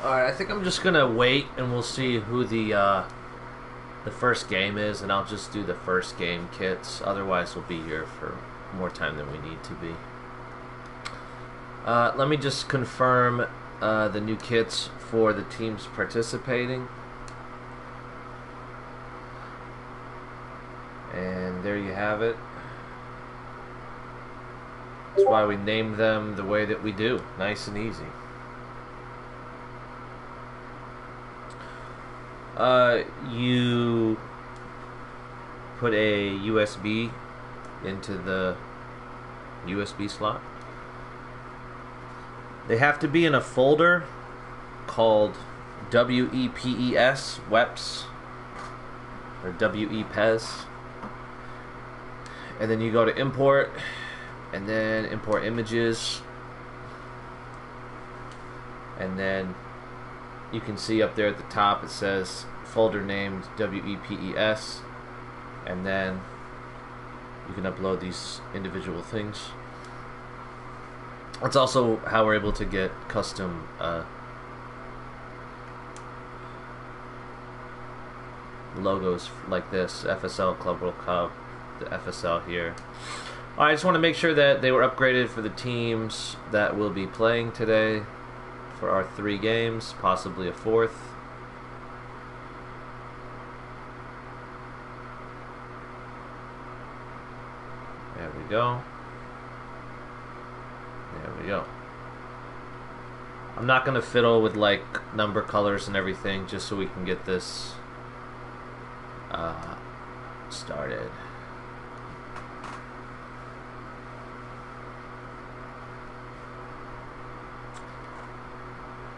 Alright, I think I'm just gonna wait and we'll see who the first game is, and I'll just do the first game kits. Otherwise, we'll be here for more time than we need to be. Let me just confirm the new kits for the teams participating. And there you have it. That's why we named them the way that we do. Nice and easy. You put a USB into the USB slot. They have to be in a folder called WEPES, WEPS, or WEPES. And then you go to import, and then import images, and then you can see up there at the top it says folder named WEPES, and then you can upload these individual things. That's also how we're able to get custom logos like this, Fsl Club World Cup, the FSL here. I just want to make sure that they were upgraded for the teams that will be playing today for our 3 games, possibly a 4th. There we go. There we go. I'm not going to fiddle with like number colors and everything, just so we can get this started.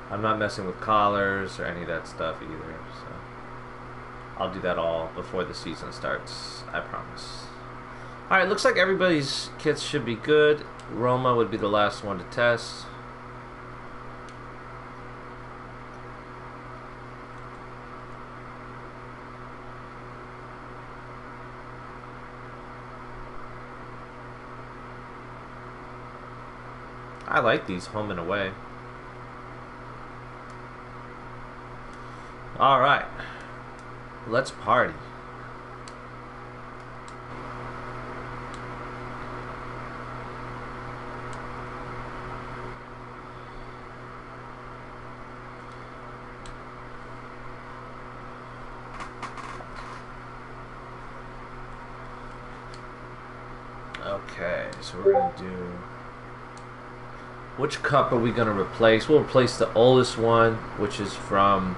I'm not messing with collars or any of that stuff either, so I'll do that all before the season starts, I promise. Alright, looks like everybody's kits should be good. Roma would be the last one to test. I like these home and away. Alright, let's party. Okay, so we're going to do... Which cup are we going to replace? We'll replace the oldest one, which is from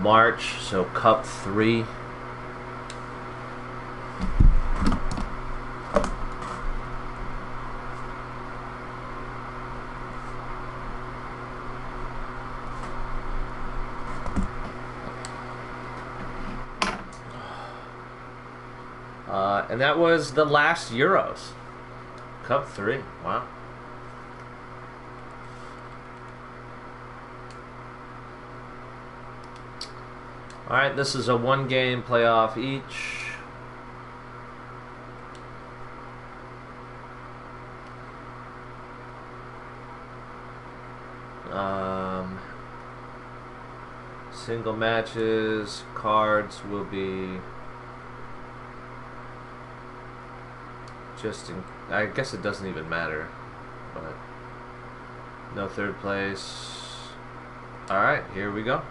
March, so Cup 3. And that was the last Euros. Cup 3. Wow. Alright, this is a 1-game playoff each. Single matches, cards will be just in, I guess it doesn't even matter, but no third place. Alright, here we go.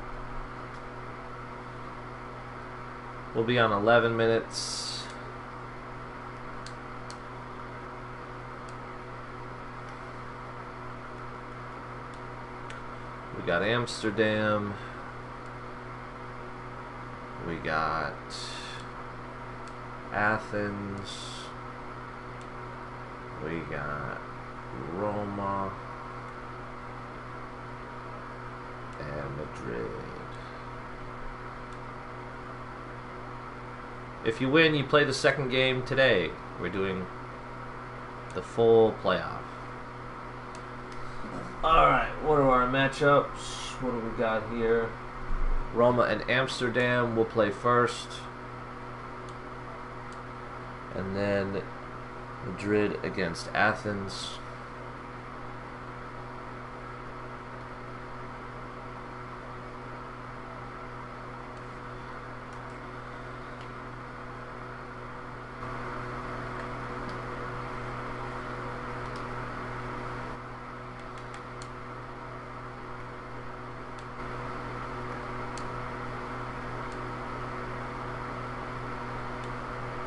We'll be on 11 minutes. We got Amsterdam. We got Athens. We got Roma and Madrid. If you win, you play the second game today. We're doing the full playoff. Alright, what are our matchups? What do we got here? Roma and Amsterdam will play first. And then Madrid against Athens.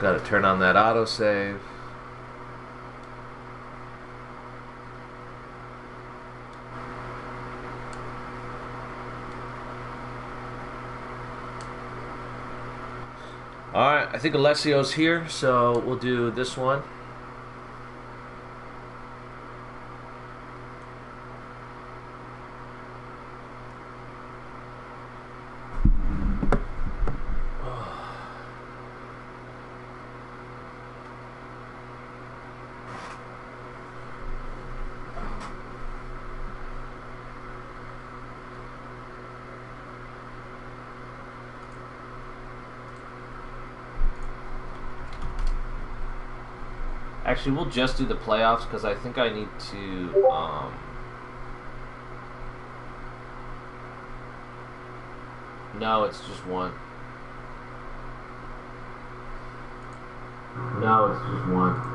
Got to turn on that autosave. Alright, I think Alessio's here, so we'll do this one. Actually, we'll just do the playoffs because I think I need to, no, it's just one. No, it's just one.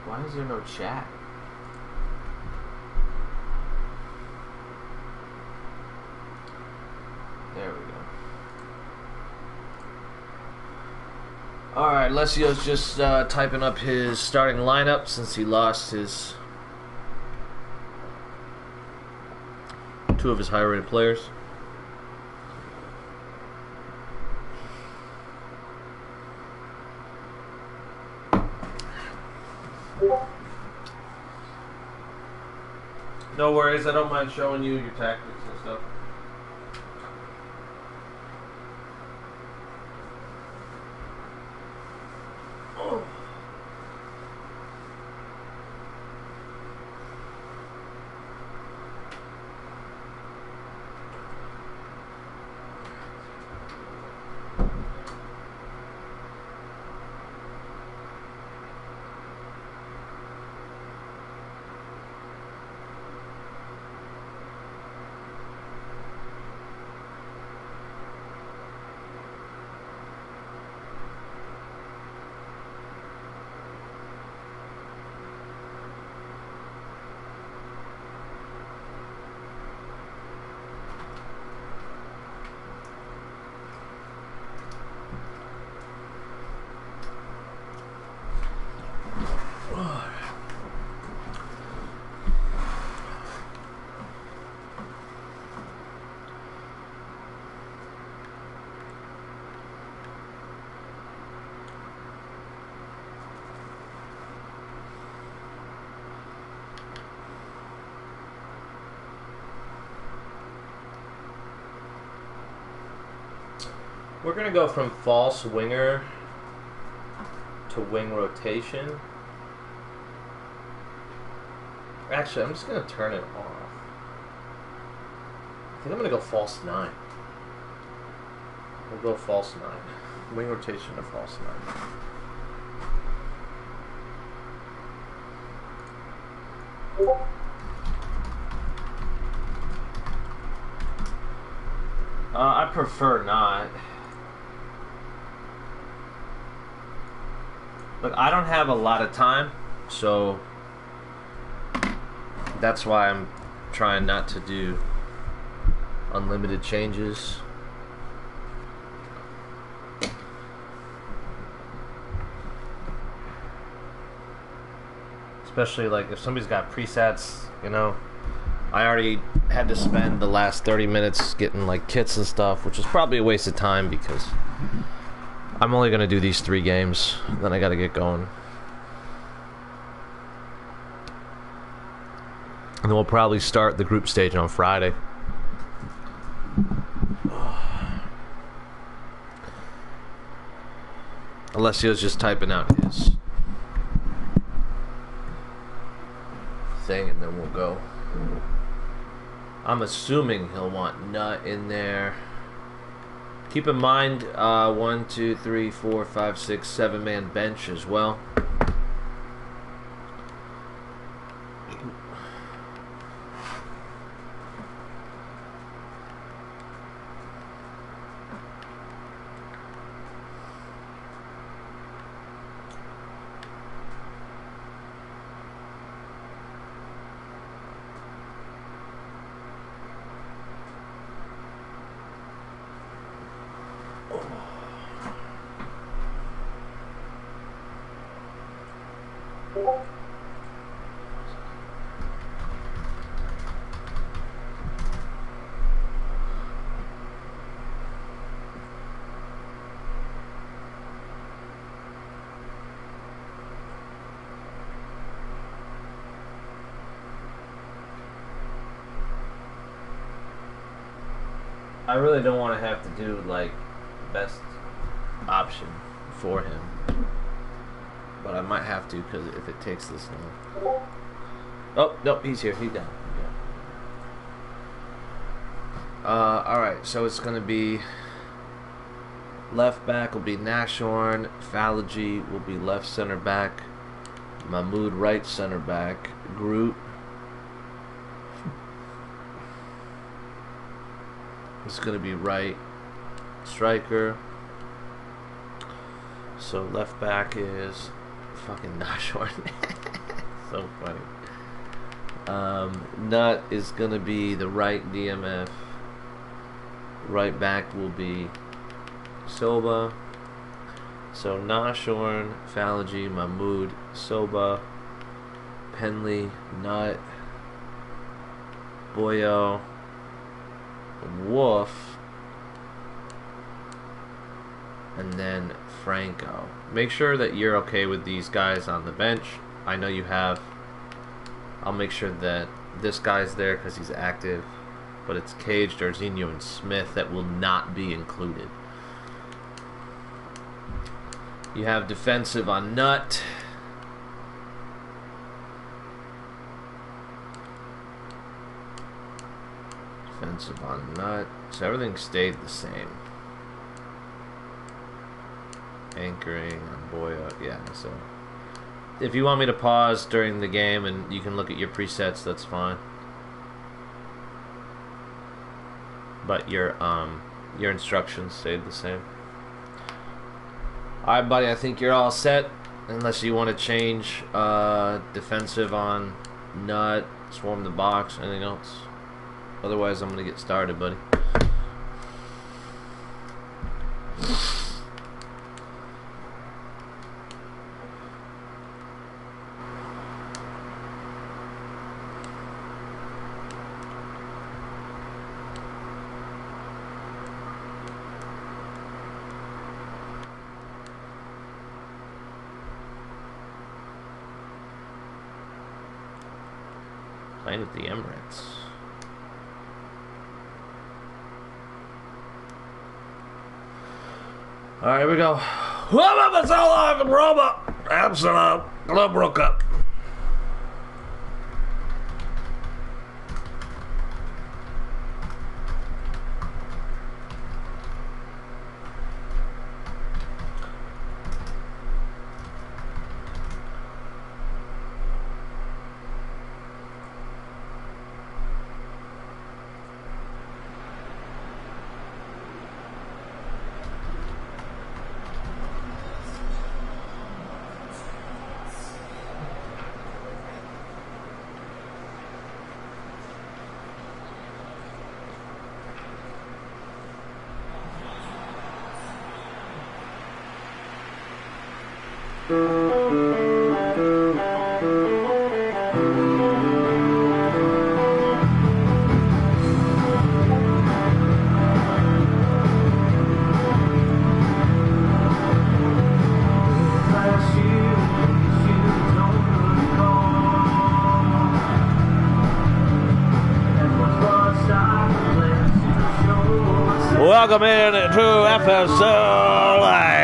Why is there no chat? There we go. Alright, Lesio's just typing up his starting lineup since he lost his two of his higher rated players. No worries, I don't mind showing you your tactics and stuff. Oh. We're going to go from false winger to wing rotation. Actually, I'm just going to turn it off. I think I'm going to go false 9. We'll go false 9. Wing rotation to false 9. I prefer not. Look, I don't have a lot of time, so that's why I'm trying not to do unlimited changes. Especially like if somebody's got presets, you know. I already had to spend the last 30 minutes getting like kits and stuff, which is probably a waste of time because I'm only gonna do these 3 games, then I gotta get going. And then we'll probably start the group stage on Friday. Alessio's just typing out his thing and then we'll go. I'm assuming he'll want Nut in there. Keep in mind 1, 2, 3, 4, 5, 6, 7-man bench as well. I really don't want to have to do like best option for him, but I might have to because if it takes this long. Oh no, he's here. He's down. All right, so it's gonna be left back will be Nashorn, Falaji will be left center back, Mahmoud right center back, Groot. It's going to be right striker. So left back is fucking Nashorn. So funny. Nut is going to be the right DMF. Right back will be Soba. So Nashorn, Falaji, Mahmoud, Soba, Penley, Nut, Boyo, Wolf, and then Franco. Make sure that you're okay with these guys on the bench. I know you have. I'll make sure that this guy's there because he's active, but it's Cage, Jorginho, and Smith that will not be included. You have defensive on Nut. Defensive on Nut. So everything stayed the same. Anchoring on Boya. Yeah, so if you want me to pause during the game and you can look at your presets, that's fine. But your instructions stayed the same. Alright, buddy, I think you're all set. Unless you want to change defensive on Nut, swarm the box, anything else. Otherwise, I'm going to get started, buddy. Playing at the Emirates. Alright, here we go. It's all live in Roma. Fsl Club World Cup. Welcome in to Fsl Live.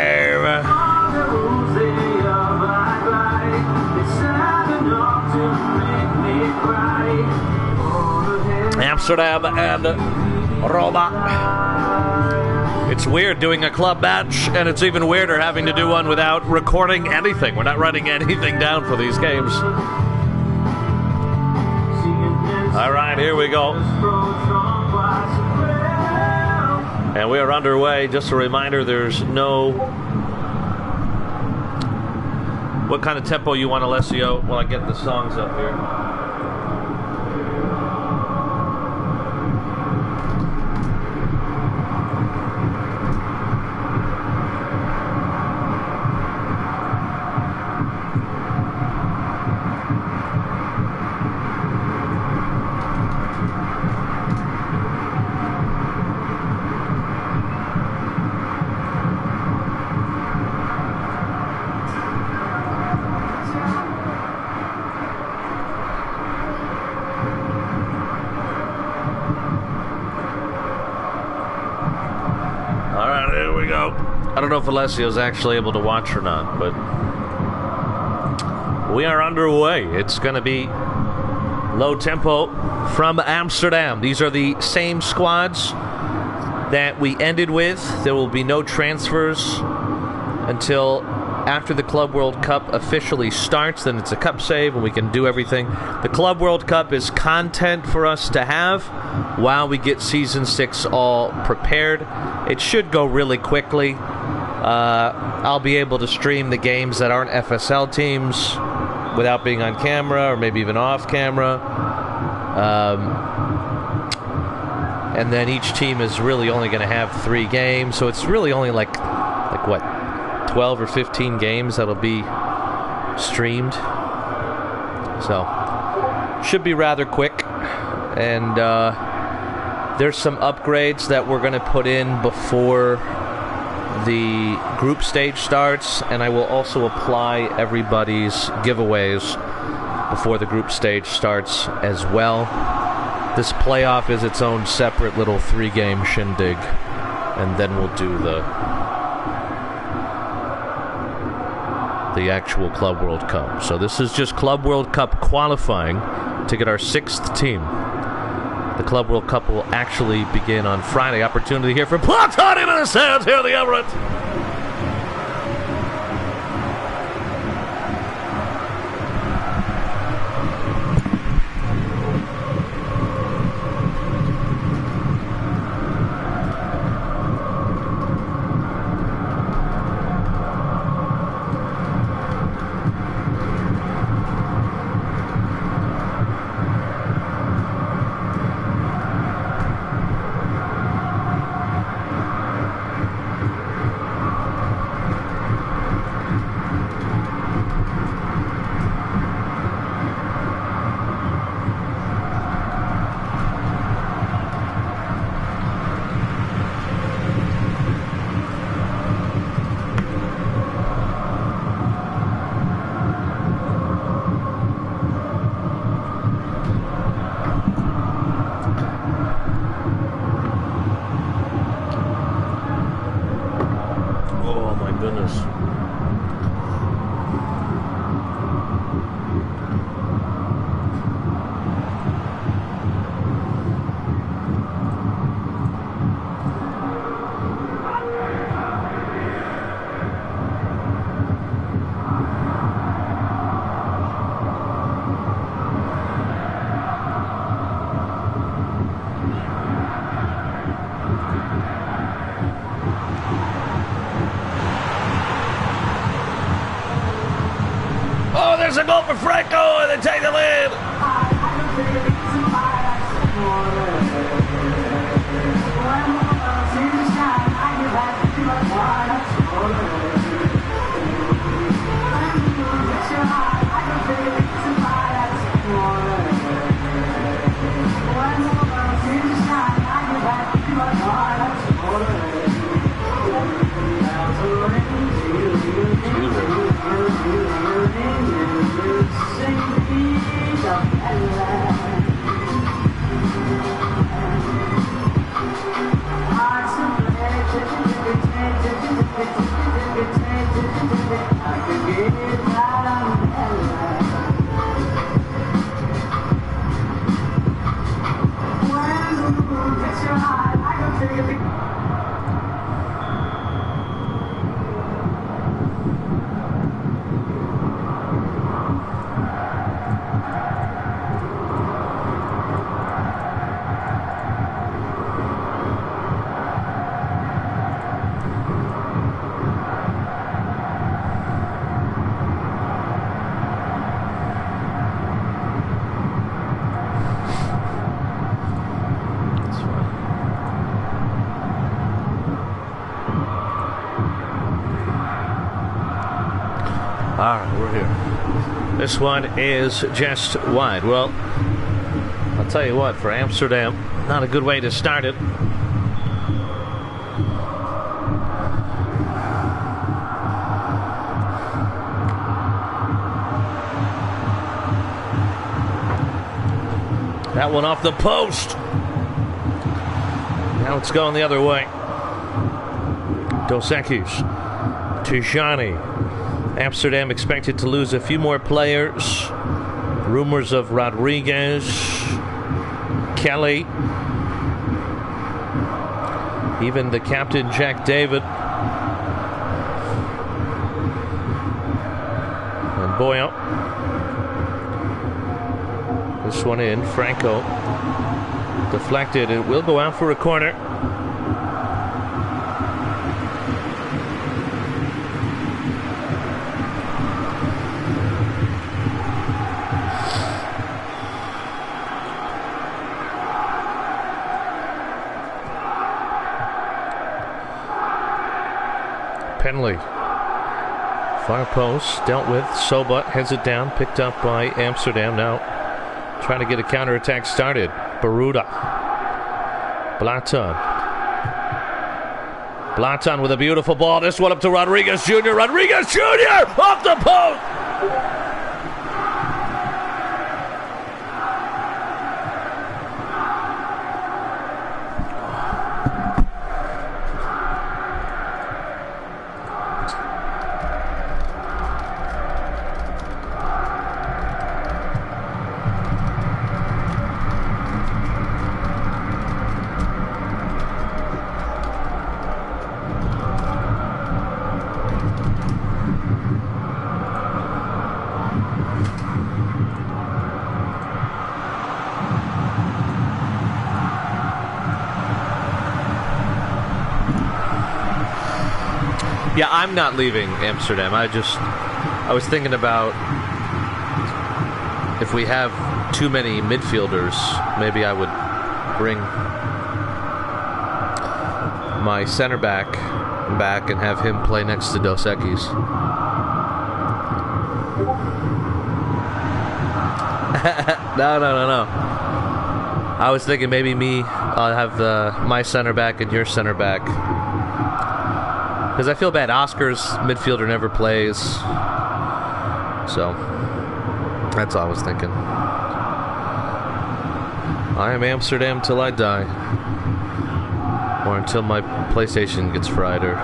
Amsterdam and Roma. It's weird doing a club match, and it's even weirder having to do one without recording anything. We're not writing anything down for these games. All right, here we go. And we are underway. Just a reminder, there's no... What kind of tempo you want, Alessio, while I get the songs up here? I don't know if Alessio's actually able to watch or not, but we are underway. It's going to be low tempo from Amsterdam. These are the same squads that we ended with. There will be no transfers until after the Club World Cup officially starts. Then it's a cup save and we can do everything. The Club World Cup is content for us to have while we get Season 6 all prepared. It should go really quickly. I'll be able to stream the games that aren't FSL teams without being on camera or maybe even off camera. And then each team is really only going to have 3 games. So it's really only like what, 12 or 15 games that'll be streamed. So should be rather quick. And there's some upgrades that we're going to put in before the group stage starts, and I will also apply everybody's giveaways before the group stage starts as well. This playoff is its own separate little 3-game shindig, and then we'll do the actual Club World Cup. So this is just Club World Cup qualifying to get our 6th team. The Club World Cup will actually begin on Friday. Opportunity here for Platani in the stands here at the Emirates. There's a goal for Franco, and they take the lead. right, we're here. This one is just wide. Well, I'll tell you what, for Amsterdam, not a good way to start it. That one off the post. Now it's going the other way. Dos Equis, Tijani. Amsterdam expected to lose a few more players. Rumors of Rodriguez, Kelly, even the captain Jack David, and Boya. This one in, Franco deflected. It will go out for a corner. Penley, far post, dealt with. Soba heads it down, picked up by Amsterdam. Now trying to get a counterattack started. Baruda, Blaton with a beautiful ball. This one up to Rodriguez Jr. Rodriguez Jr. off the post. Yeah, I'm not leaving Amsterdam. I was thinking about if we have too many midfielders, maybe I would bring my center back and have him play next to Dos Equis. No. I was thinking maybe I'll have my center back and your center back. Because I feel bad. Oscar's midfielder never plays. So, that's all I was thinking. I am Amsterdam till I die. Or until my PlayStation gets fried, or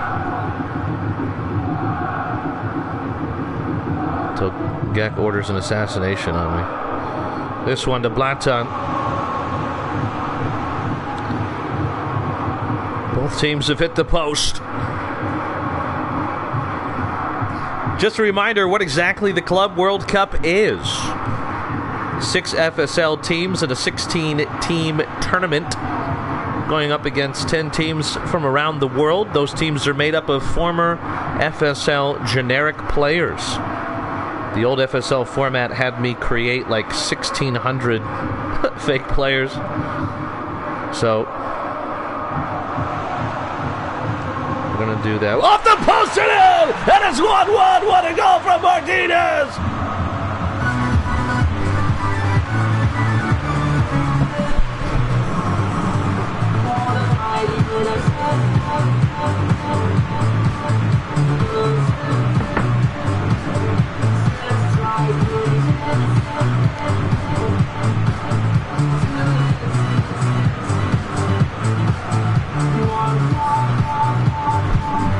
until Gak orders an assassination on me. This one to Blaton. Both teams have hit the post. Just a reminder what exactly the Club World Cup is. 6 FSL teams in a 16-team tournament going up against 10 teams from around the world. Those teams are made up of former FSL generic players. The old FSL format had me create like 1,600 fake players. So we're going to do that. Off the post and in! And it's 1-1! What a goal from Martinez!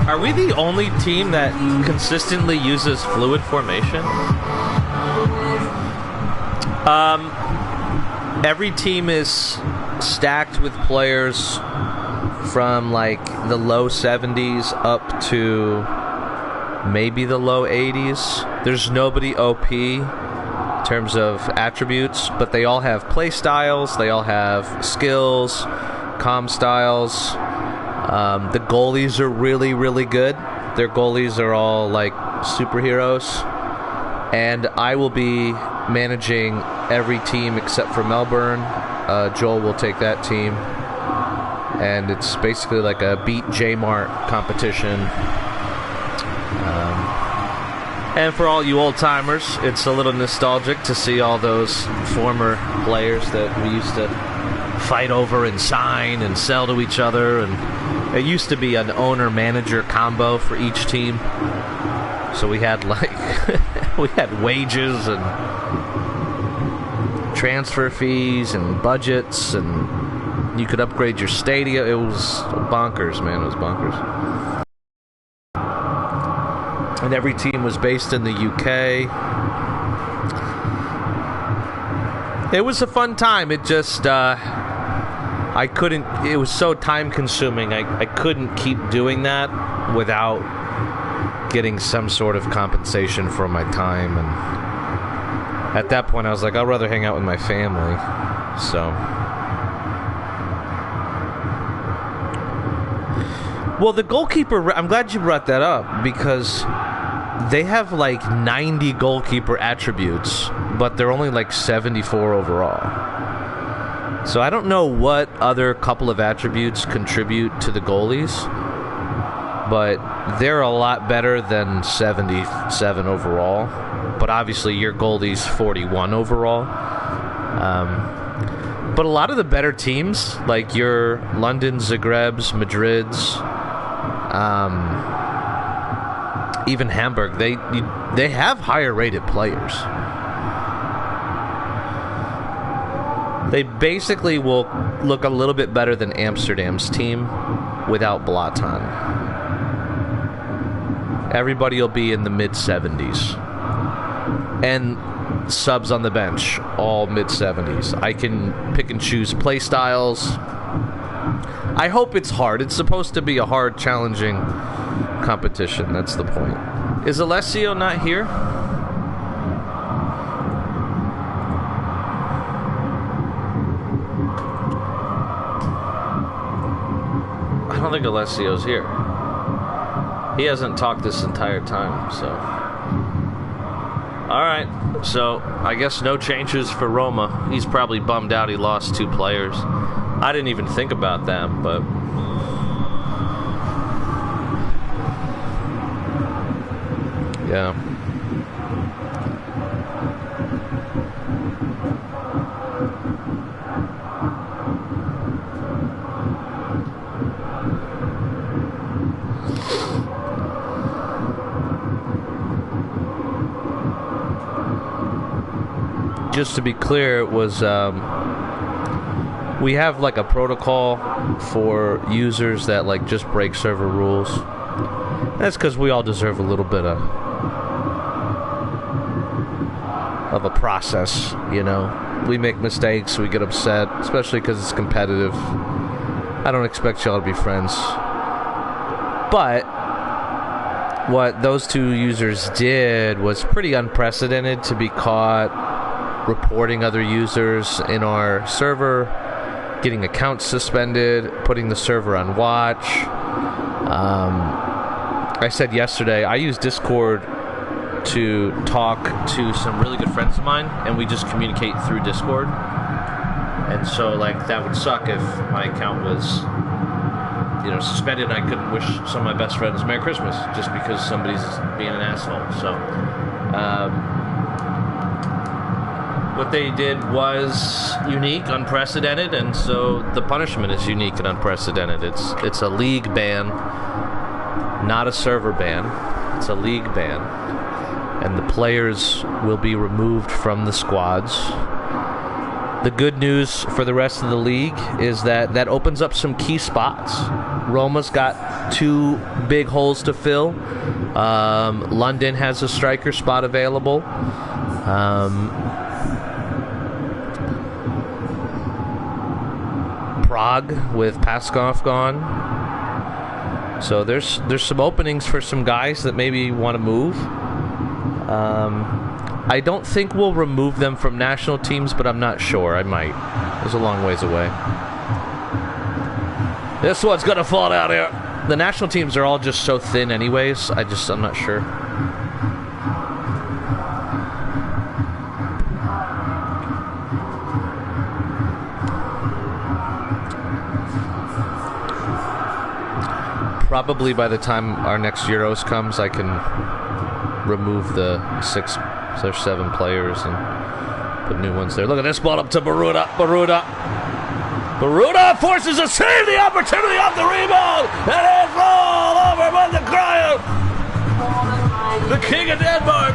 Are we the only team that consistently uses fluid formation? Every team is stacked with players from like the low 70s up to maybe the low 80s. There's nobody OP in terms of attributes, but they all have play styles, they all have skills, comm styles. The goalies are really, really good. Their goalies are all like superheroes. And I will be managing every team except for Melbourne. Joel will take that team. And it's basically like a beat J-Mart competition. And for all you old timers, it's a little nostalgic to see all those former players that we used to fight over and sign and sell to each other. And it used to be an owner-manager combo for each team. So we had we had wages and transfer fees and budgets, and you could upgrade your stadium. It was bonkers, man. It was bonkers. And every team was based in the UK. It was a fun time. It just, I couldn't, it was so time consuming. I couldn't keep doing that without getting some sort of compensation for my time. And at that point, I was like, I'd rather hang out with my family. So. Well, the goalkeeper, I'm glad you brought that up, because they have like 90 goalkeeper attributes, but they're only like 74 overall. So I don't know what other couple of attributes contribute to the goalies, but they're a lot better than 77 overall. But obviously your goalie's 41 overall. But a lot of the better teams, like your London, Zagreb's, Madrid's, even Hamburg, they have higher rated players. They basically will look a little bit better than Amsterdam's team without Blatan. Everybody will be in the mid-70s. And subs on the bench, all mid-70s. I can pick and choose play styles. I hope it's hard. It's supposed to be a hard, challenging competition. That's the point. Is Alessio not here? I don't think Alessio's here. He hasn't talked this entire time, so. Alright, so I guess no changes for Roma. He's probably bummed out he lost 2 players. I didn't even think about that, but yeah. Just to be clear, it was we have like a protocol for users that like just break server rules. That's because we all deserve a little bit of a process, you know. We make mistakes, we get upset, especially because it's competitive. I don't expect y'all to be friends. But what those 2 users did was pretty unprecedented, to be caught reporting other users in our server, getting accounts suspended, putting the server on watch. I said yesterday, I use Discord to talk to some really good friends of mine, and we just communicate through Discord. And so, like, that would suck if my account was, you know, suspended and I couldn't wish some of my best friends Merry Christmas just because somebody's being an asshole. So, what they did was unique, unprecedented, and so the punishment is unique and unprecedented. It's a league ban, not a server ban. It's a league ban, and the players will be removed from the squads. The good news for the rest of the league is that opens up some key spots. Roma's got 2 big holes to fill. London has a striker spot available. Prague with Paskov gone. So there's some openings for some guys that maybe want to move. I don't think we'll remove them from national teams, but I'm not sure. I might. It's a long ways away. This one's gonna fall out here. The national teams are all just so thin anyways. I'm not sure. Probably by the time our next Euros comes, I can remove the 6 or 7 players and put new ones there. Look at this ball up to Baruda. Baruda forces a save, the opportunity off the rebound, and it's all over with the crowd. The King of Denmark.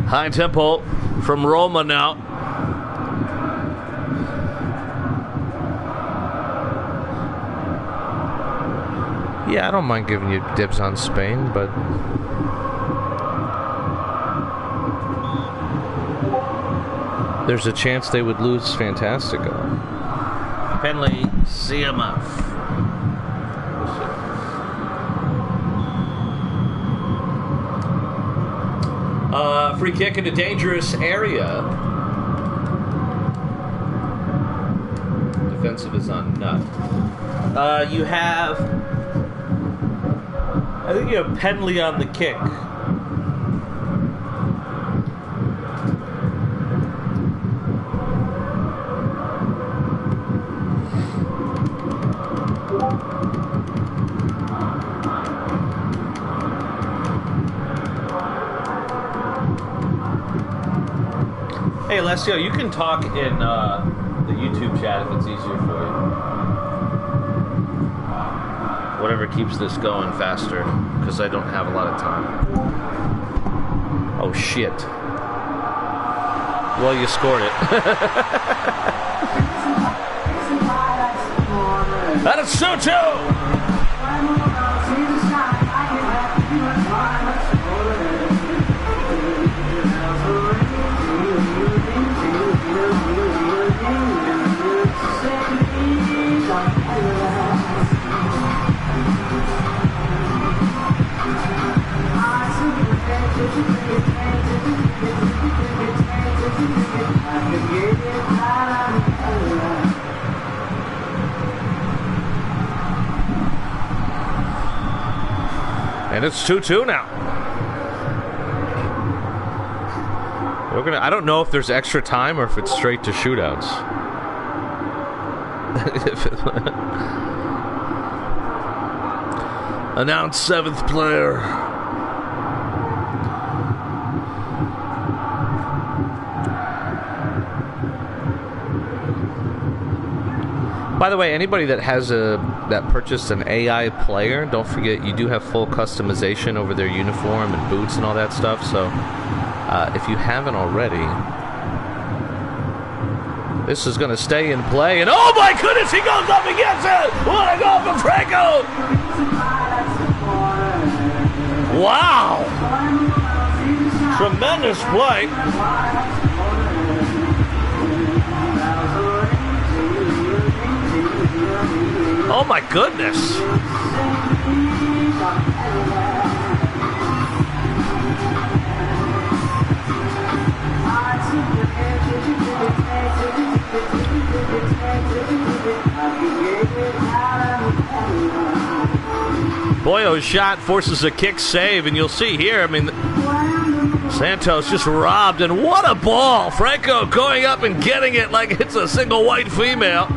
High tempo from Roma now. Yeah, I don't mind giving you dibs on Spain, but there's a chance they would lose Fantastico. Penley, CMF. Free kick in a dangerous area. Defensive is on nut. You have, I think you have Penley on the kick. Hey, Alessio, you can talk in the YouTube chat if it's easier for you. Whatever keeps this going faster, because I don't have a lot of time. Oh, shit. Well, you scored it. That is Soto! And it's 2-2 now. I don't know if there's extra time or if it's straight to shootouts. Announced 7th player. By the way, anybody that has that purchased an AI player, don't forget you do have full customization over their uniform and boots and all that stuff. So if you haven't already, this is going to stay in play. And oh my goodness, he goes up and gets it! What a goal from Franco! Wow! Tremendous play. Oh my goodness. Boyo's shot forces a kick save, and you'll see here, I mean, Santos just robbed, and what a ball! Franco going up and getting it like it's a single white female.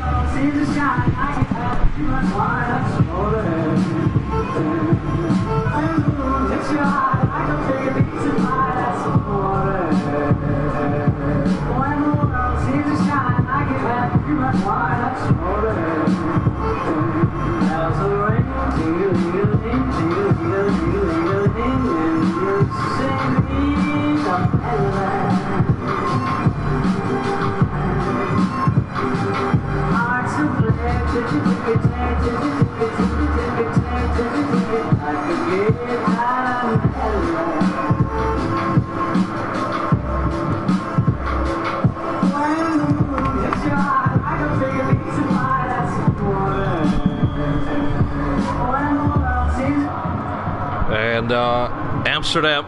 Amsterdam.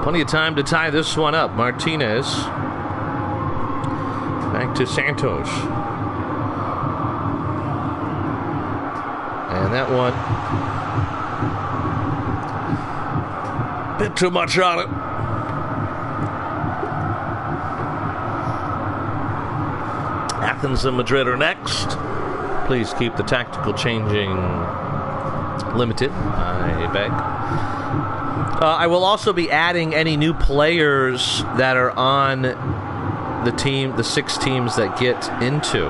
Plenty of time to tie this one up. Martinez. Back to Santos. And that one. Bit too much on it. Athens and Madrid are next. Please keep the tactical changing limited, I beg. I will also be adding any new players that are on the team, the 6 teams that get into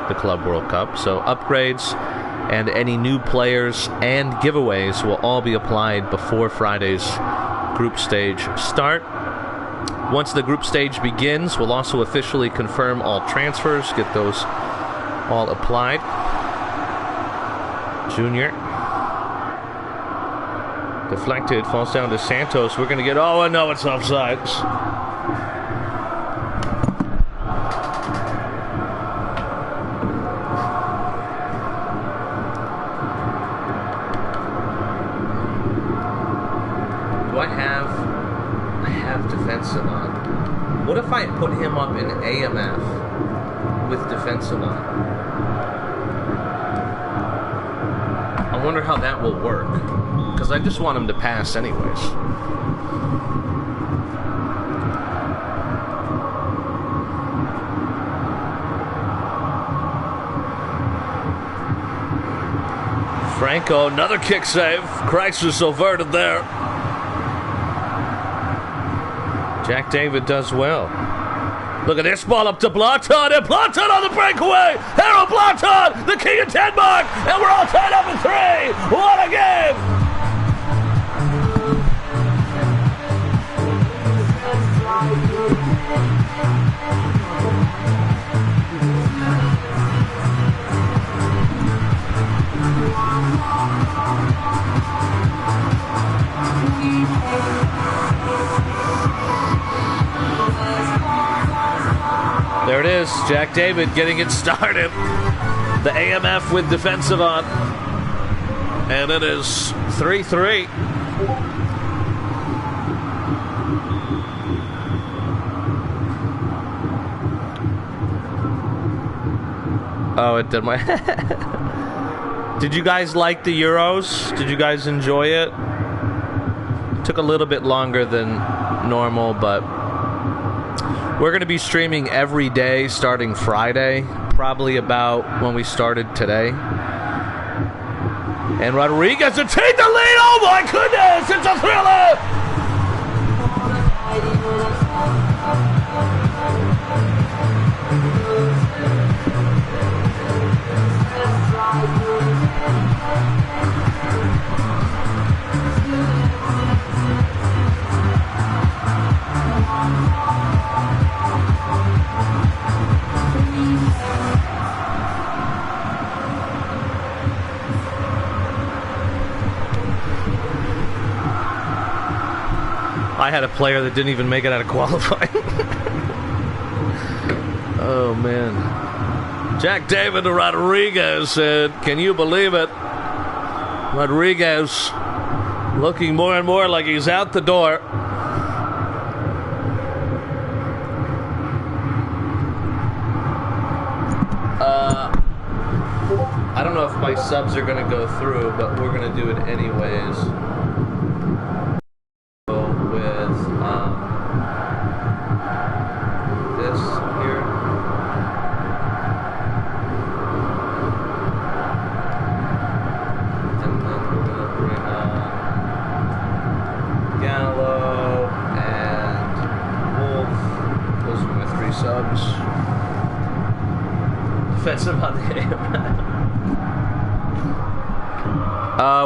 the Club World Cup. So upgrades and any new players and giveaways will all be applied before Friday's group stage start. Once the group stage begins, we'll also officially confirm all transfers, get those all applied. Junior. Deflected, falls down to Santos. We're going to get, oh, no, it's offsides. Do I have defensive on? What if I put him up in AMF with defensive on? I wonder how that will work. Because I just want him to pass anyways. Franco, another kick save. Crisis averted there. Jack David does well. Look at this ball up to Blaton, and Blaton on the breakaway! Harold Blaton, the king of Denmark! And we're all tied up at 3! What a game! There it is, Jack David getting it started. The AMF with defensive on. And it is 3-3. Oh, it did my... Did you guys like the Euros? Did you guys enjoy it? Took a little bit longer than normal, but... We're going to be streaming every day starting Friday, probably about when we started today. And Rodriguez to take the lead. Oh my goodness, it's a thriller! I had a player that didn't even make it out of qualifying. Oh, man. Jack David to Rodriguez said, can you believe it? Rodriguez looking more and more like he's out the door. I don't know if my subs are going to go through, but we're going to do it anyways.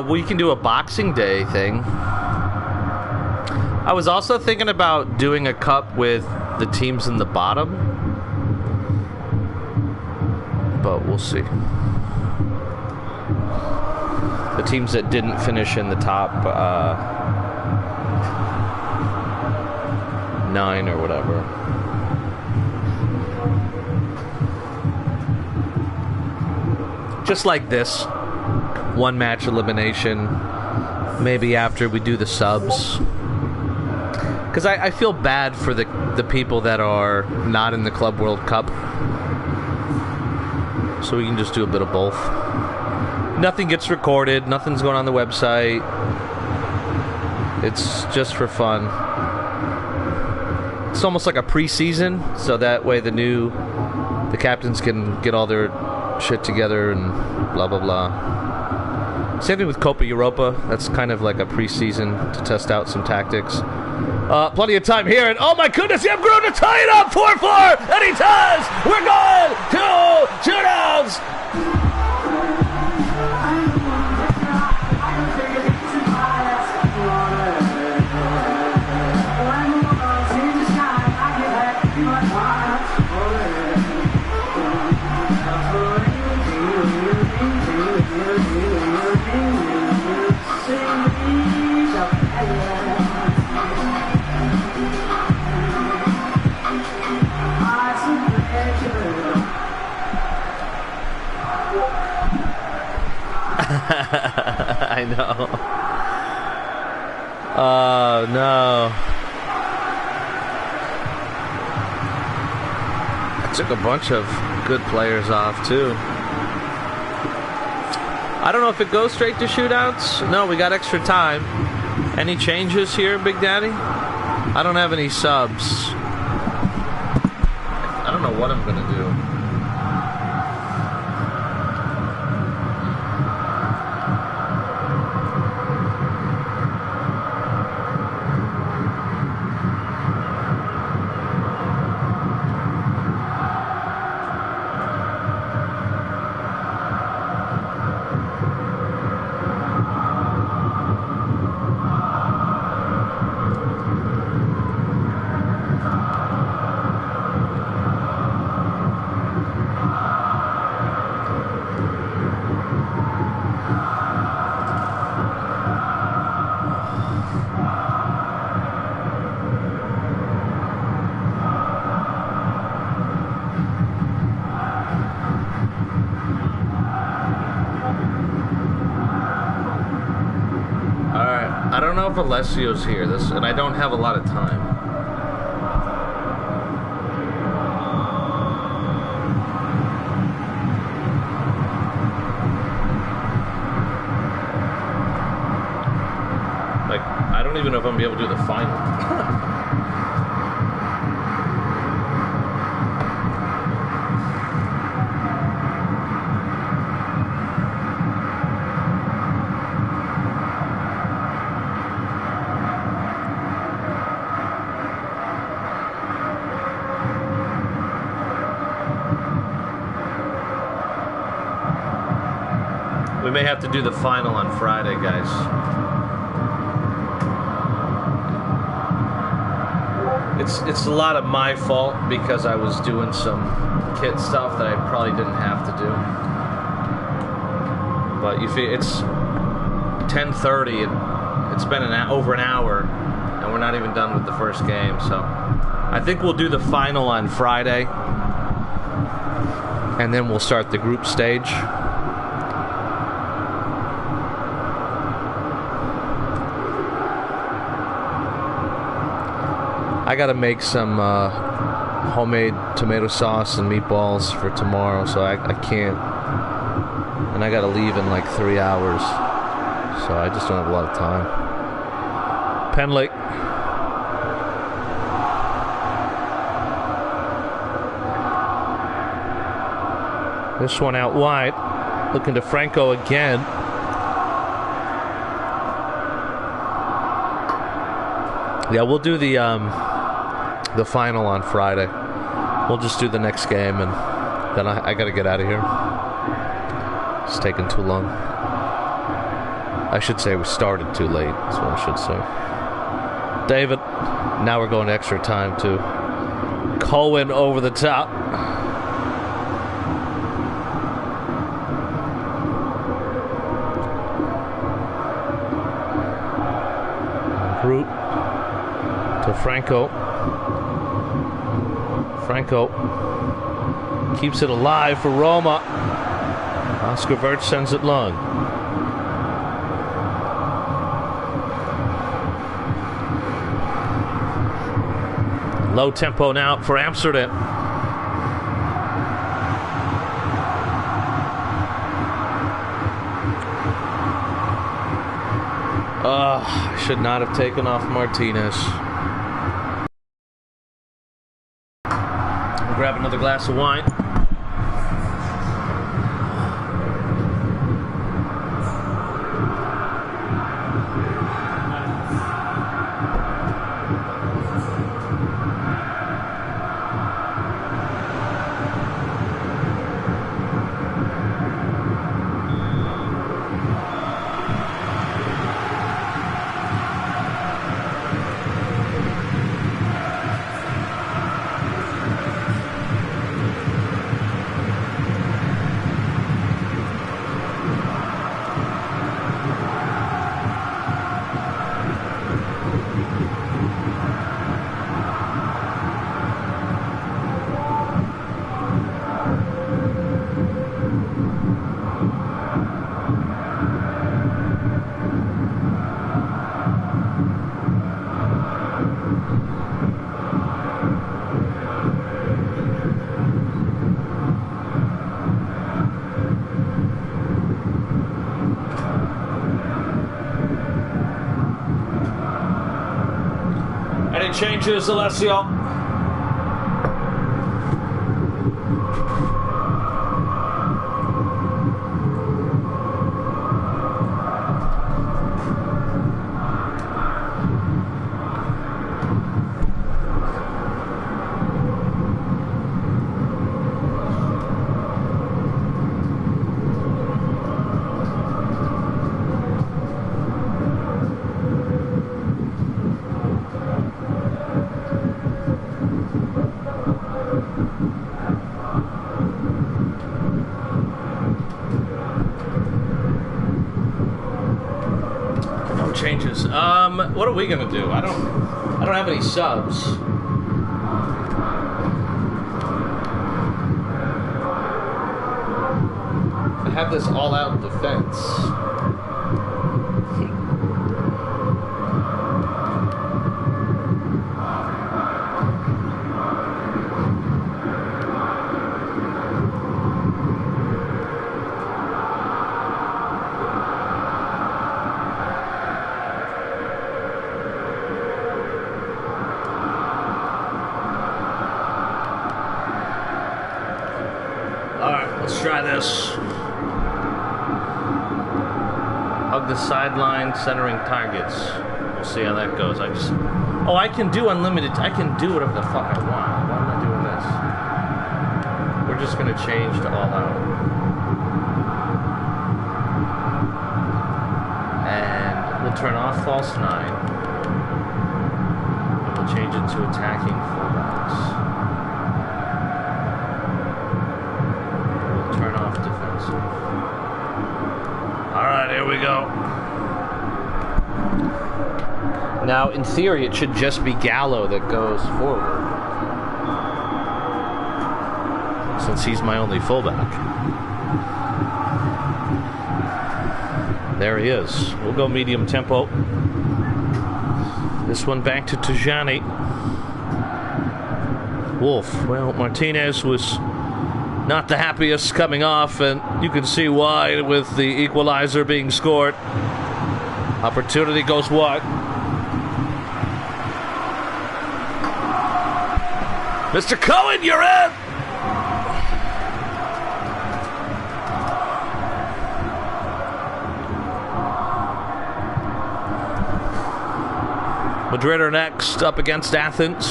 We can do a Boxing Day thing. I was also thinking about doing a cup with the teams in the bottom, but we'll see. The teams that didn't finish in the top 9 or whatever. Just like this. One match elimination maybe after we do the subs. Because I feel bad for the people that are not in the Club World Cup. So we can just do a bit of both. Nothing gets recorded. Nothing's going on the website. It's just for fun. It's almost like a preseason, so that way the captains can get all their shit together and blah, blah, blah. Same thing with Copa Europa. That's kind of like a preseason to test out some tactics. Plenty of time here, and oh my goodness, I've grown to tie it up 4-4, and he does! We're going to shootouts! I know. Oh, no. I took a bunch of good players off, too. I don't know if it goes straight to shootouts. No, we got extra time. Any changes here, Big Daddy? I don't have any subs. I don't know what I'm going to do. I don't know if Alessio's here, and I don't have a lot of time. Like, I don't even know if I'm gonna be able to do the final. We may have to do the final on Friday, guys. It's a lot of my fault because I was doing some kit stuff that I probably didn't have to do. But you feel it's 10:30 and it's been over an hour and we're not even done with the first game. So I think we'll do the final on Friday and then we'll start the group stage. I gotta make some homemade tomato sauce and meatballs for tomorrow, so I can't. And I gotta leave in like 3 hours, so I just don't have a lot of time. Penley. This one out wide, looking to Franco again. Yeah, we'll do the final on Friday. We'll just do the next game, and then I got to get out of here. It's taking too long. I should say we started too late. That's what I should say. David, now we're going extra time too. Cohen over the top. Root to Franco. Franco keeps it alive for Roma. Oscar Wirtz sends it long. Low tempo now for Amsterdam. I should not have taken off Martinez. I'll grab another glass of wine. Any changes, Alessio? Changes. What are we gonna do? I don't have any subs. I have this all-out defense. Let's try this. Hug the sideline, centering targets. We'll see how that goes. I can do unlimited. I can do whatever the fuck I want. Why am I doing this? We're just gonna change to all out. And we'll turn off false 9. And we'll change it to attacking fullbacks. Turn off defensive. Alright, here we go. Now, in theory, it should just be Gallo that goes forward, since he's my only fullback. There he is. We'll go medium tempo. This one back to Tajani. Wolf. Well, Martinez was not the happiest coming off, and you can see why with the equalizer being scored. Opportunity goes wide. Mr. Cohen, you're in! Madrid are next, up against Athens.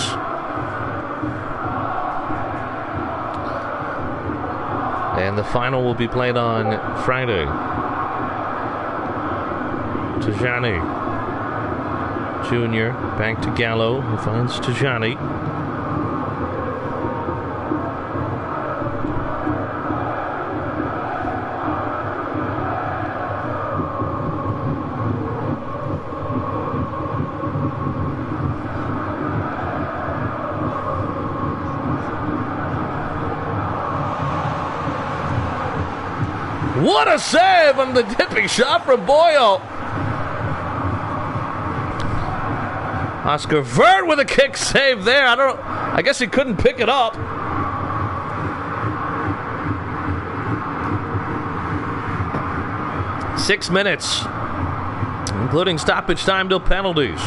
And the final will be played on Friday. Tajani Jr. back to Gallo, who finds Tajani. What a save on the dipping shot from Boyle. Oscar Vert with a kick save there. I guess he couldn't pick it up. Six minutes, including stoppage time till penalties.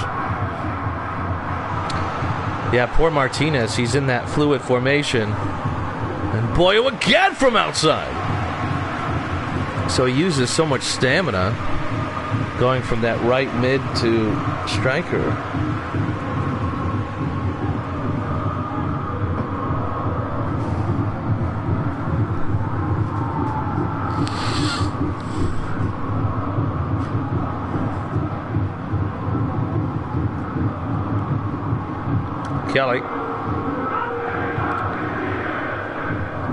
Yeah, poor Martinez. He's in that fluid formation. And Boyo again from outside. So he uses so much stamina going from that right mid to striker. Kelly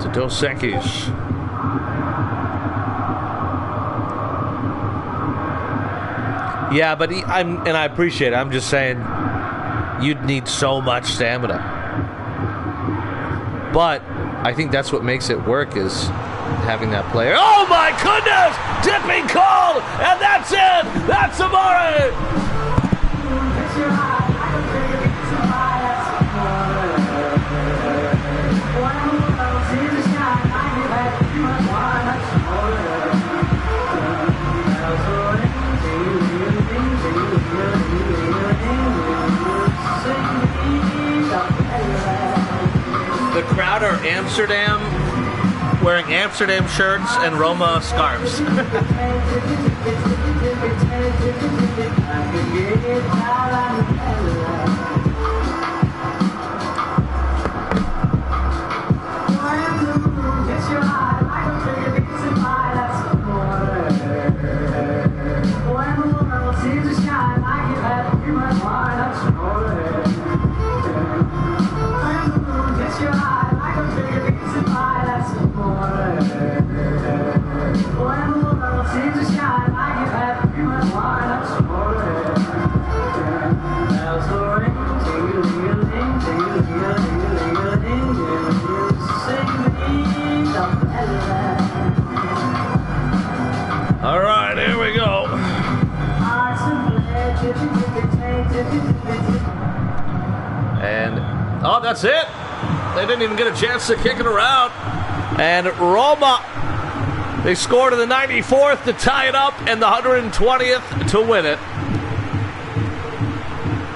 to Dos Equis. Yeah, but I appreciate it. I'm just saying you'd need so much stamina. But I think that's what makes it work, is having that player. Oh my goodness! Dipping call! And that's it! That's Amore! The crowd are Amsterdam, wearing Amsterdam shirts and Roma scarves. All right, here we go. And, oh, that's it. They didn't even get a chance to kick it around. And Roma, they scored in the 94th to tie it up and the 120th to win it.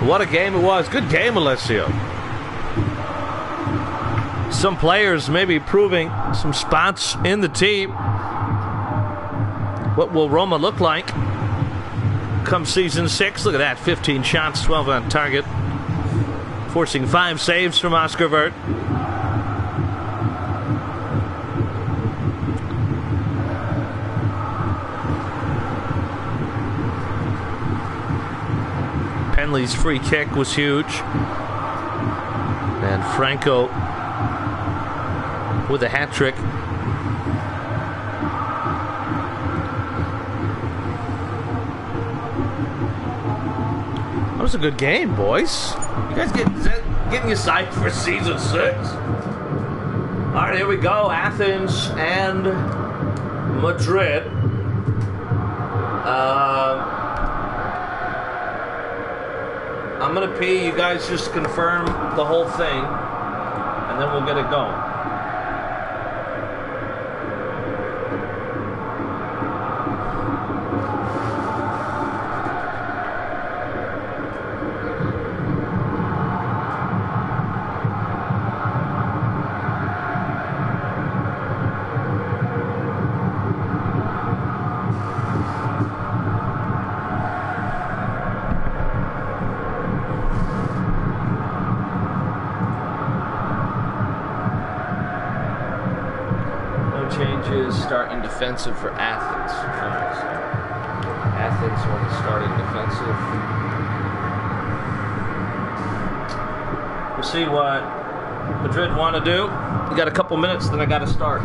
What a game it was. Good game, Alessio. Some players maybe proving some spots in the team. What will Roma look like come season 6? Look at that. 15 shots, 12 on target. Forcing 5 saves from Oscar Vert. Penley's free kick was huge. And Franco with a hat trick. That was a good game, boys. You guys getting excited for season 6? All right, here we go. Athens and Madrid. I'm gonna pee. You guys just confirm the whole thing, and then we'll get it going. Changes starting defensive for Athens. Nice. Athens want to start in defensive. We'll see what Madrid want to do. We got a couple minutes, then I got to start.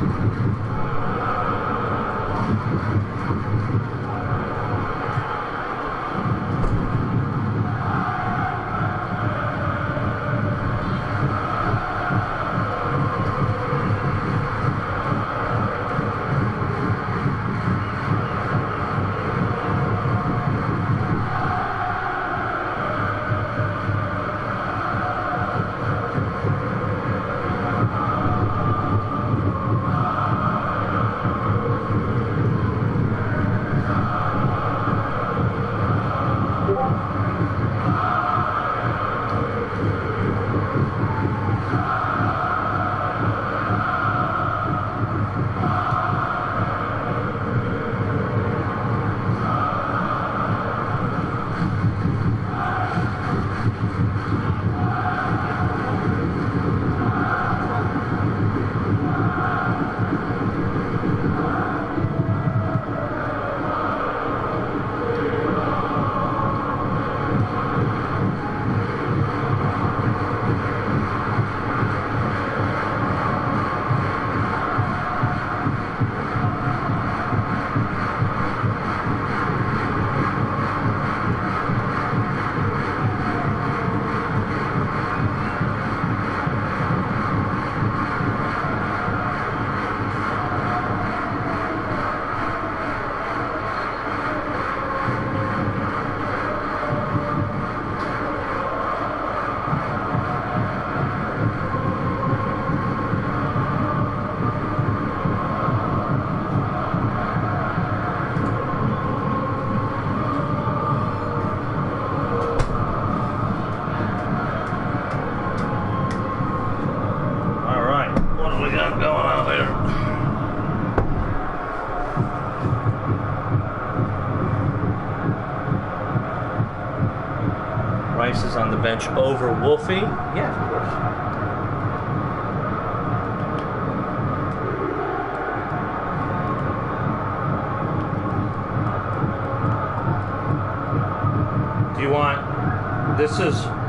over Wolfie? Yeah, of course. Do you want...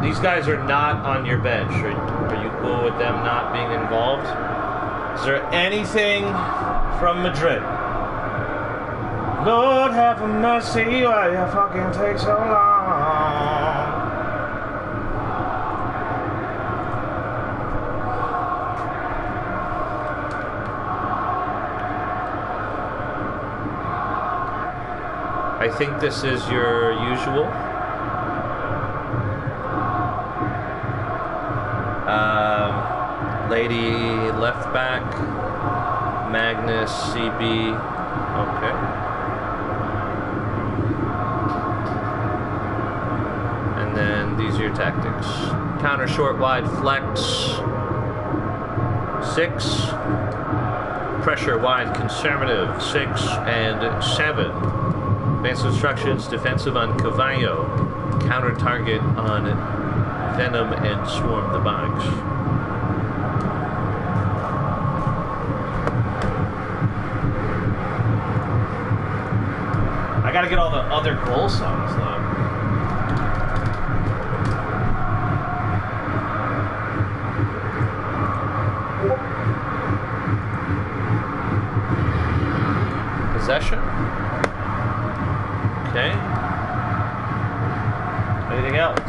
These guys are not on your bench. Are you cool with them not being involved? Is there anything from Madrid? Lord have mercy, why you fucking take so long? I think this is your usual. Lady left back, Magnus CB. Okay. And then these are your tactics. Counter short wide flex 6. Pressure wide conservative 6 and 7. Advanced instructions defensive on Cavallo. Counter target on Venom and Swarm the box. I gotta get all the other goal songs though. Possession. Okay. Anything else?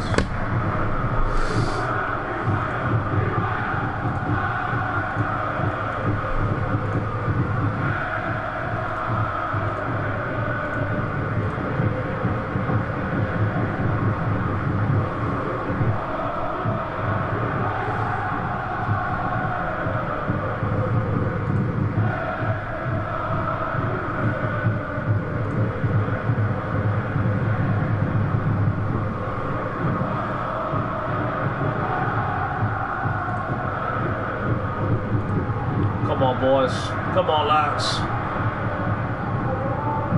Come on, boys. Come on, lads.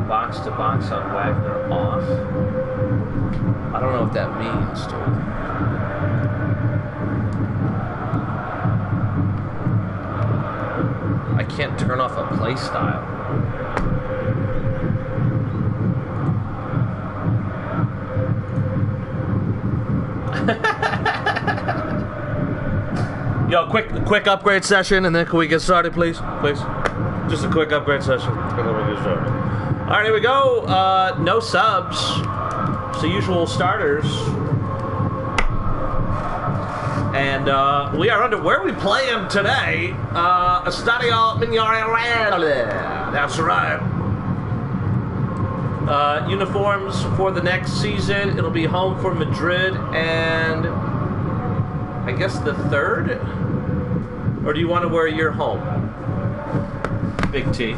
Box to box on Wagner off. I don't know what that means, dude. I can't turn off a play style. Yo, quick upgrade session, and then can we get started, please? Please. Just a quick upgrade session, and then we get started. All right, here we go. No subs. It's the usual starters. And we are under... Where are we playing today? Estadio Mineirão. That's right. Uniforms for the next season. It'll be home for Madrid and... I guess the 3rd? Or do you want to wear your home? Big T.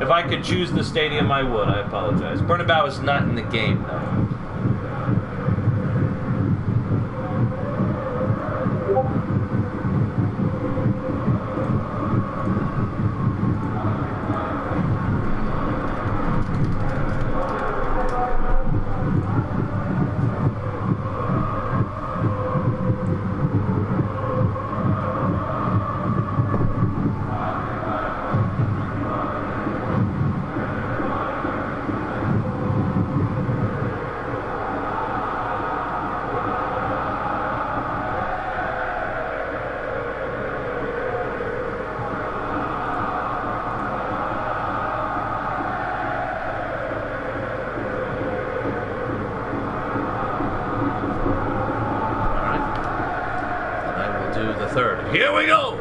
If I could choose the stadium, I would. I apologize. Bernabeu is not in the game, though. Here we go!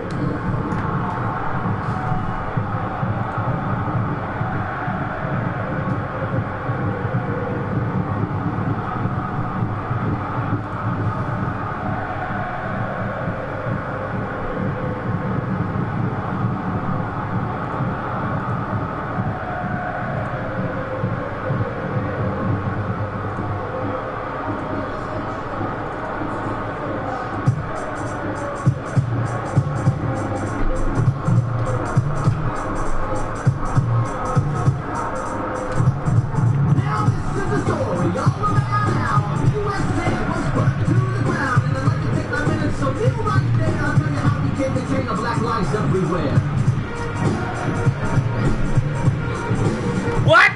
flies everywhere. What?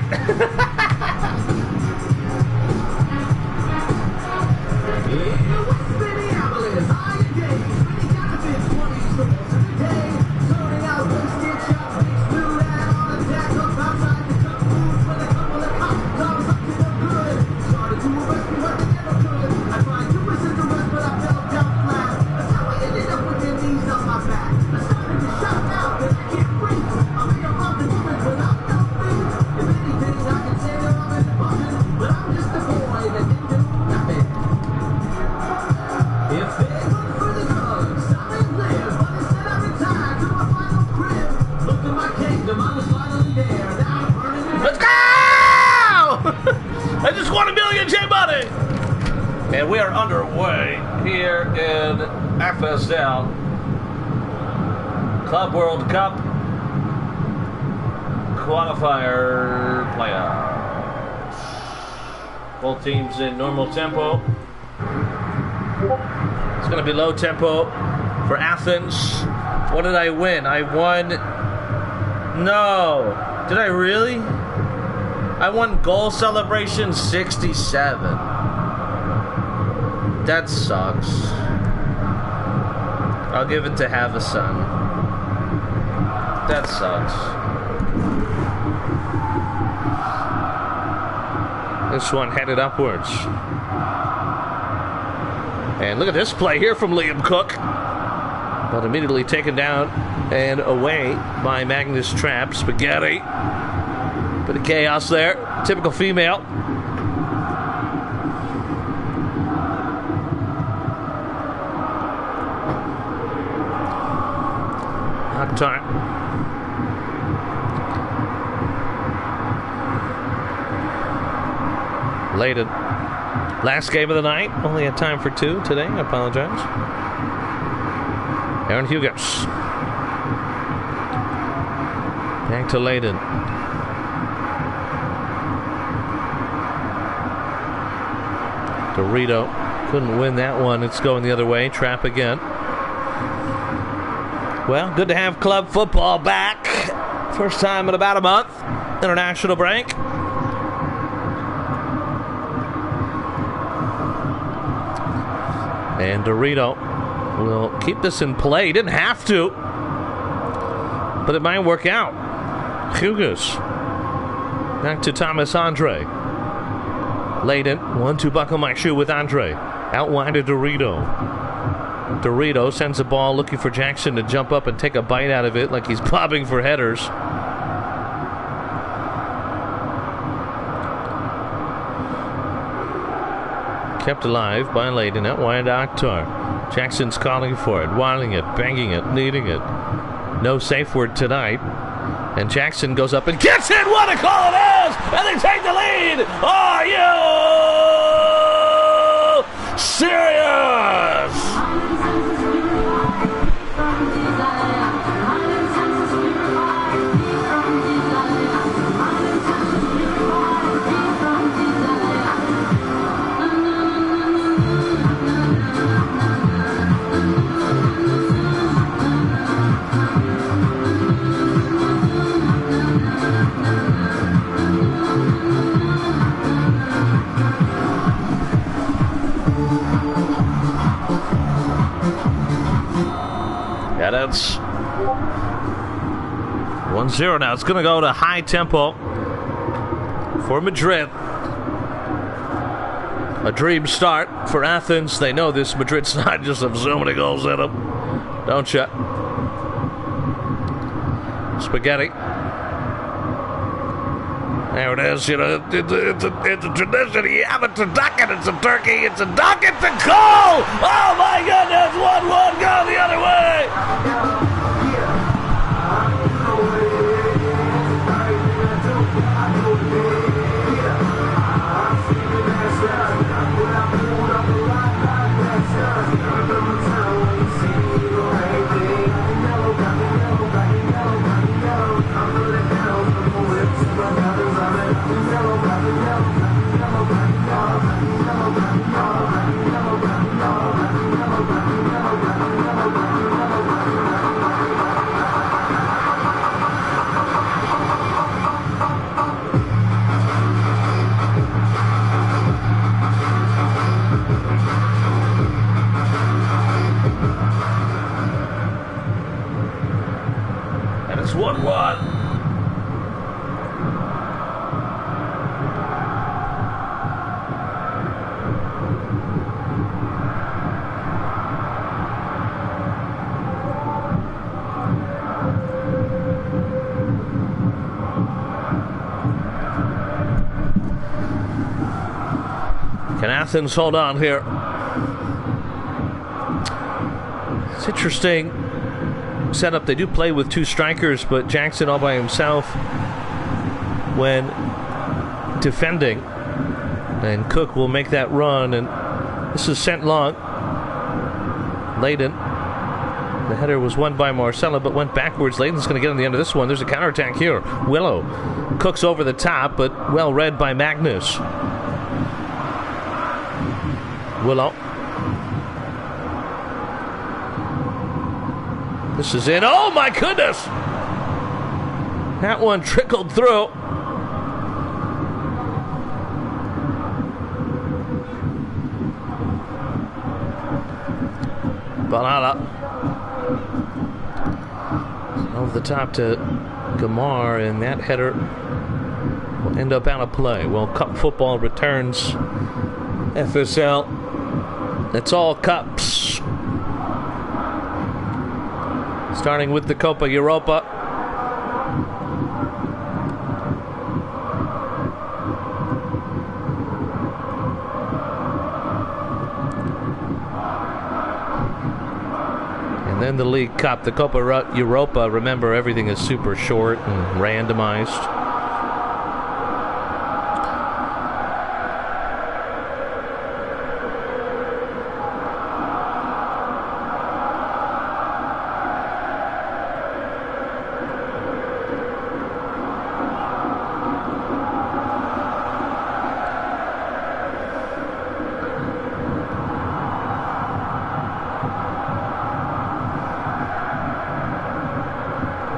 Let's go! I just won $1 million J-Money! And we are underway here in Fsl Club World Cup qualifier playoffs. Both teams in normal tempo. It's going to be low tempo for Athens. What did I win? I won... No. Did I really? I won goal celebration 67. That sucks. I'll give it to Have a Son. That sucks. This one headed upwards. And look at this play here from Liam Cook. But immediately taken down and away by Magnus Trapp. Spaghetti. Bit of chaos there. Typical female. Hot time. Leyden. Last game of the night. Only had time for 2 today. I apologize. Aaron Hughes. Back to Leyden. Dorito couldn't win that one. It's going the other way. Trapp again. Well, good to have club football back. First time in about a month. International break. And Dorito will keep this in play. He didn't have to, but it might work out. Hughes. Back to Thomas Andre. Leyden. 1-2 buckle my shoe with Andre. Out wide to Dorito. Dorito sends the ball looking for Jackson to jump up and take a bite out of it like he's bobbing for headers. Kept alive by Leyden. Out wide to Akhtar. Jackson's calling for it, wanting it, banging it, needing it. No safe word tonight. And Jackson goes up and gets it! What a call it is! And they take the lead! Are you serious? Yeah, that's 1-0 now. It's going to go to high tempo for Madrid. A dream start for Athens. They know this Madrid side just have so many goals in them. Don't you? Spaghetti. There it is. You know, it's a tradition. You have it to duck it. It's a turkey. It's a duck. It's a goal. Oh, my goodness. 1-1. Go the other way. 1-1. Can Athens hold on here? It's interesting setup. They do play with two strikers, but Jackson all by himself when defending. And Cook will make that run, and this is sent long. Layden. The header was won by Marcella, but went backwards. Layden's going to get on the end of this one. There's a counterattack here. Willow. Cook's over the top, but well read by Magnus. Willow. This is in. Oh my goodness! That one trickled through. Balala. Over the top to Gamar, and that header will end up out of play. Well, Cup football returns. FSL. It's all cups. Starting with the Copa Europa. And then the League Cup, the Copa Europa. Remember, everything is super short and randomized.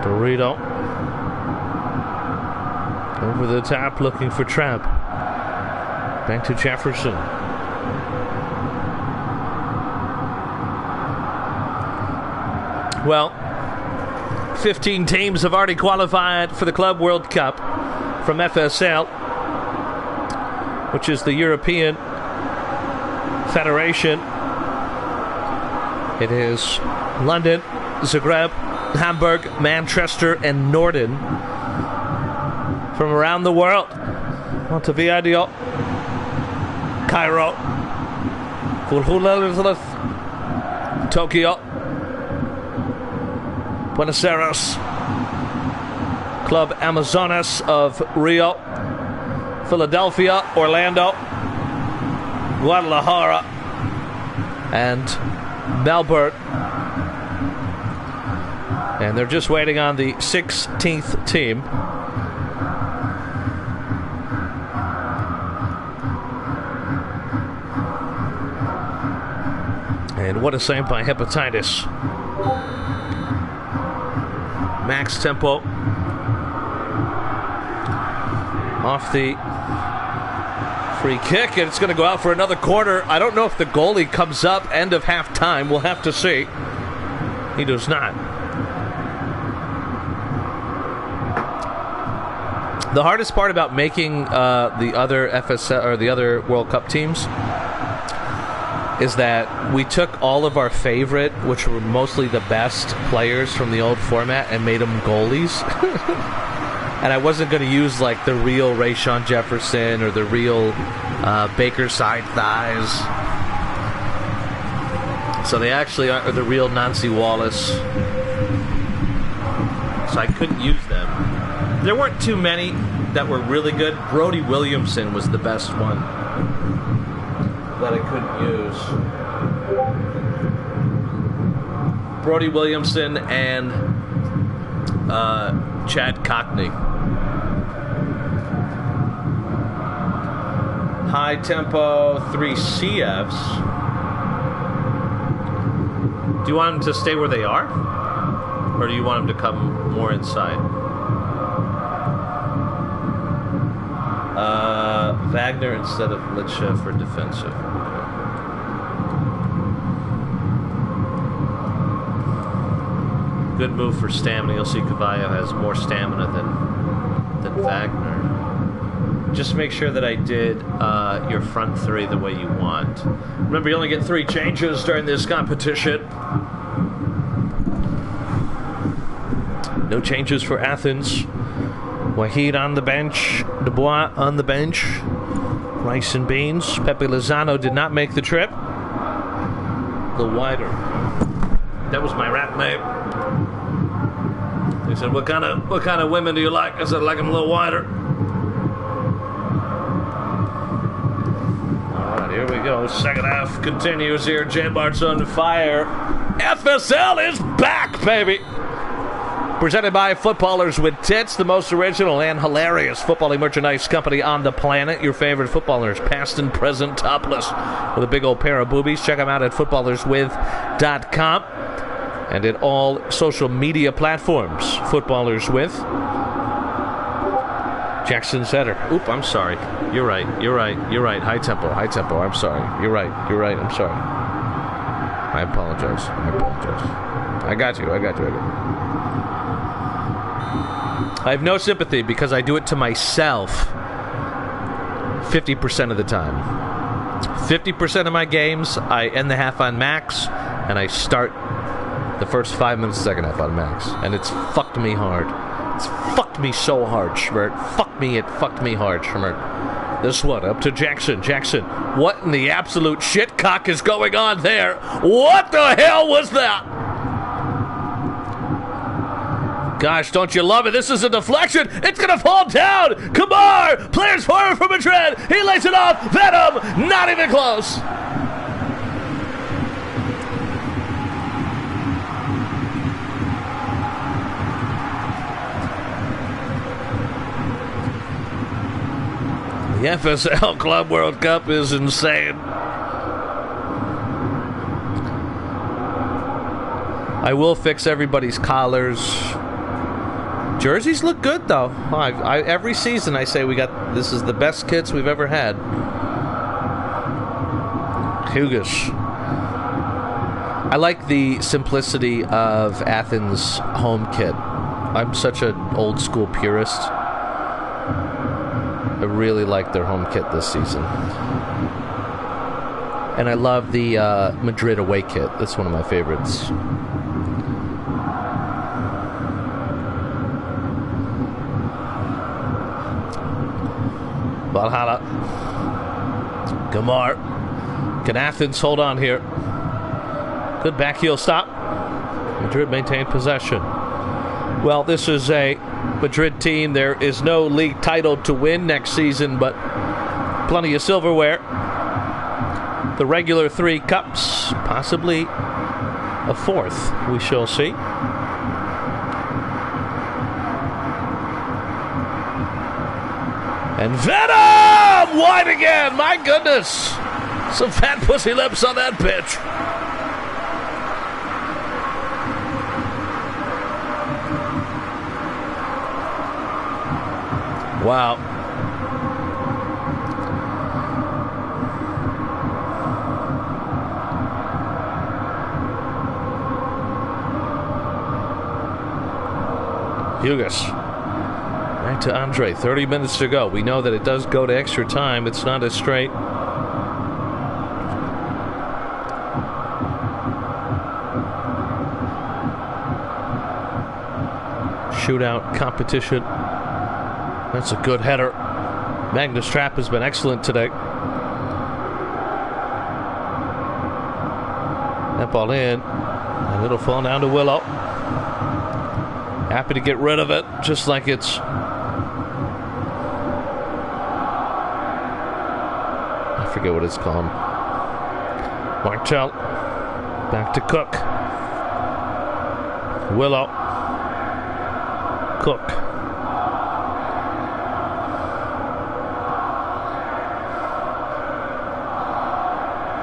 Dorito over the top, looking for Trapp. Back to Jefferson. Well, 15 teams have already qualified for the Club World Cup from FSL, which is the European Federation. It is London, Zagreb, Hamburg, Manchester, and Norden from around the world. Montevideo, Cairo, Tokyo, Buenos Aires, Club Amazonas of Rio, Philadelphia, Orlando, Guadalajara, and Melbourne. And they're just waiting on the 16th team. And what a save by Hepatitis. Max tempo. Off the free kick, and it's going to go out for another corner. I don't know if the goalie comes up end of half time. We'll have to see. He does not. The hardest part about making the other FSL or the other World Cup teams is that we took all of our favorite, which were mostly the best players from the old format, and made them goalies. And I wasn't going to use like the real Rayshon Jefferson or the real Baker side thighs. So they actually are the real Nancy Wallace. So I couldn't use them. There weren't too many that were really good. Brody Williamson was the best one that I couldn't use. Brody Williamson and Chad Cockney. High tempo 3 CFs. Do you want them to stay where they are? Or do you want them to come more inside? Wagner instead of Litsche for defensive. good move for stamina. You'll see Cavallo has more stamina than Wagner. Just make sure that I did your front three the way you want. Remember, you only get 3 changes during this competition. No changes for Athens. Wahid on the bench. Dubois on the bench. Rice and beans. Pepe Lozano did not make the trip. A little wider. That was my rap name. They said, what kind of women do you like? I said, I like them a little wider. Alright, here we go. Second half continues here. J-Bart's on fire. FSL is back, baby! Presented by Footballers With Tits, the most original and hilarious footballing merchandise company on the planet. Your favorite footballers, past and present, topless, with a big old pair of boobies. Check them out at footballerswith.com and at all social media platforms. Footballers With. Jackson's header. Oop, I'm sorry. You're right. High tempo. I'm sorry. You're right. I'm sorry. I apologize. I got you. I have no sympathy because I do it to myself 50% of the time. 50% of my games, I end the half on max, and I start the first 5 minutes of the second half on max. And it's fucked me hard. It's fucked me so hard, Schmidt. It fucked me hard, Schmidt. This one, up to Jackson. Jackson, what in the absolute shitcock is going on there? What the hell was that? Gosh, don't you love it? This is a deflection. It's going to fall down. Kamar, players forward for Madrid. He lays it off. Venom, not even close. The Fsl Club World Cup is insane. I will fix everybody's collars. Jerseys look good, though. Every season I say this is the best kits we've ever had. Hugas. I like the simplicity of Athens' home kit. I'm such an old school purist. I really like their home kit this season. And I love the Madrid away kit. That's one of my favorites. Valhalla. Gamar. Can Athens hold on here? Good back heel stop. Madrid maintained possession. Well, this is a Madrid team. There is no league title to win next season, but plenty of silverware. The regular 3 cups, possibly a 4th. We shall see. And Venom! Wide again! My goodness! Some fat pussy lips on that pitch. Wow. Hugas. Back to Andre. 30 minutes to go. We know that it does go to extra time. It's not as straight. Shootout competition. That's a good header. Magnus Trapp has been excellent today. That ball in. And it'll fall down to Willow. Happy to get rid of it, just like it's... I forget what it's called. Martel. Back to Cook. Willow. Cook.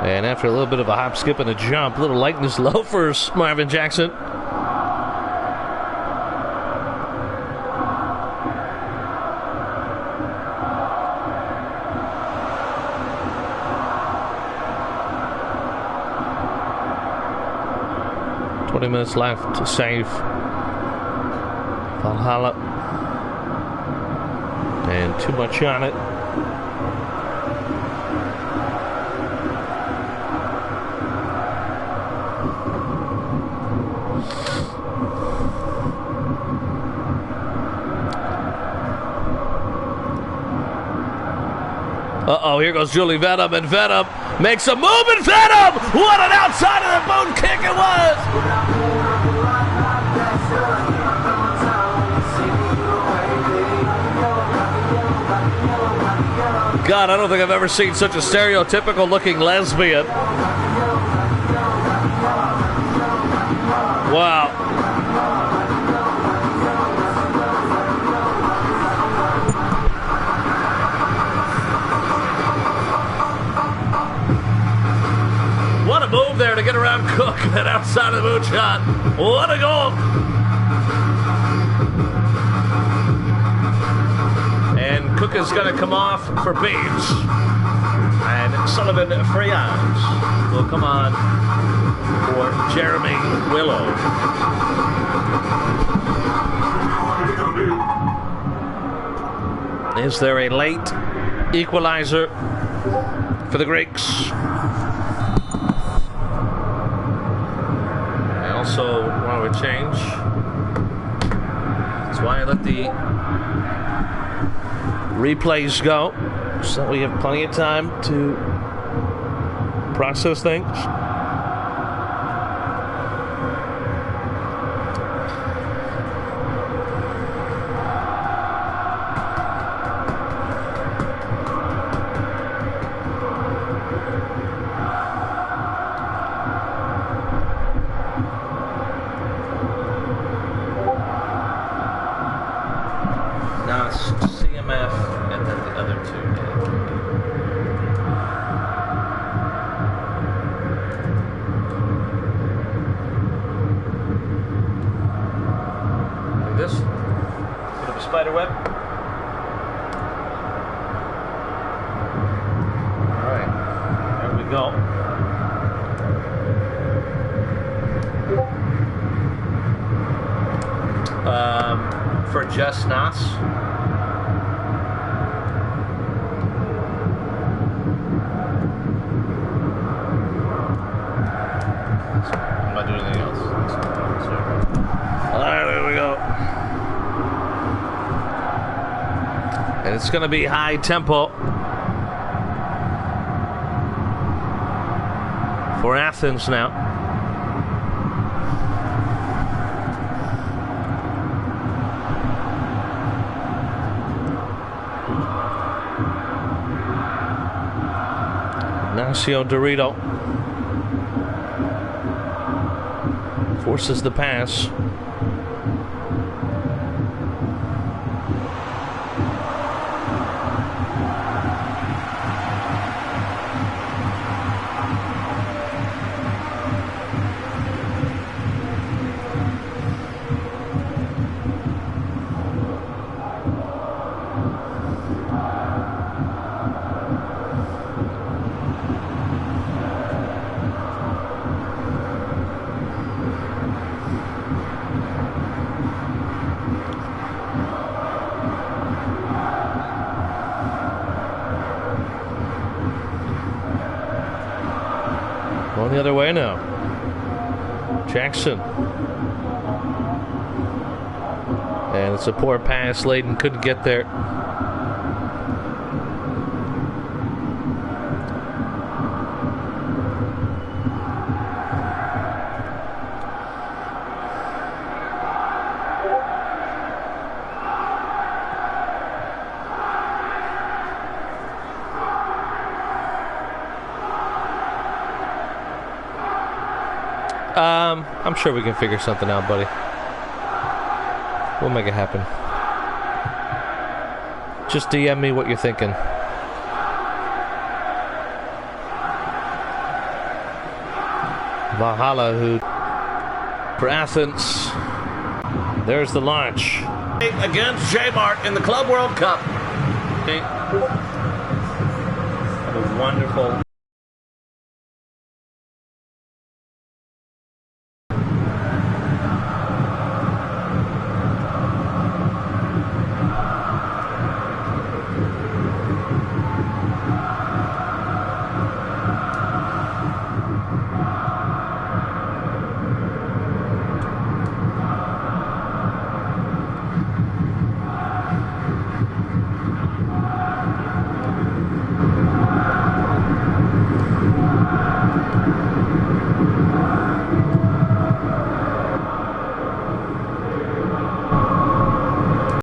And after a little bit of a hop, skip, and a jump, a little lightness low for Marvin Jackson. Minutes left to save Valhalla. And too much on it. Uh-oh, here goes Julie Venom, and Venom makes a move, and Venom! What an outside of the boot kick it was! God, I don't think I've ever seen such a stereotypical looking lesbian. Wow. What a move there to get around Cook, that outside of the boot shot. What a goal. And Cook is going to come off for Bates. And Sullivan Frias will come on for Jeremy Willow. Is there a late equalizer for the Greeks? I also want to change. That's why I let the replays go, so that we have plenty of time to process things. Now it's CMF and then the other two. Like this. Bit of a spider web. Alright. There we go. For Jess Knots. I'm not doing anything else. Alright, there we go. And it's going to be high tempo for Athens now. Ignacio Dorito forces the pass. Going the other way now. Jackson. And it's a poor pass. Layden couldn't get there. I'm sure we can figure something out, buddy. We'll make it happen. Just DM me what you're thinking. Valhalla, who for Athens. There's the launch. Against J-Mart in the Club World Cup. Okay. Have a wonderful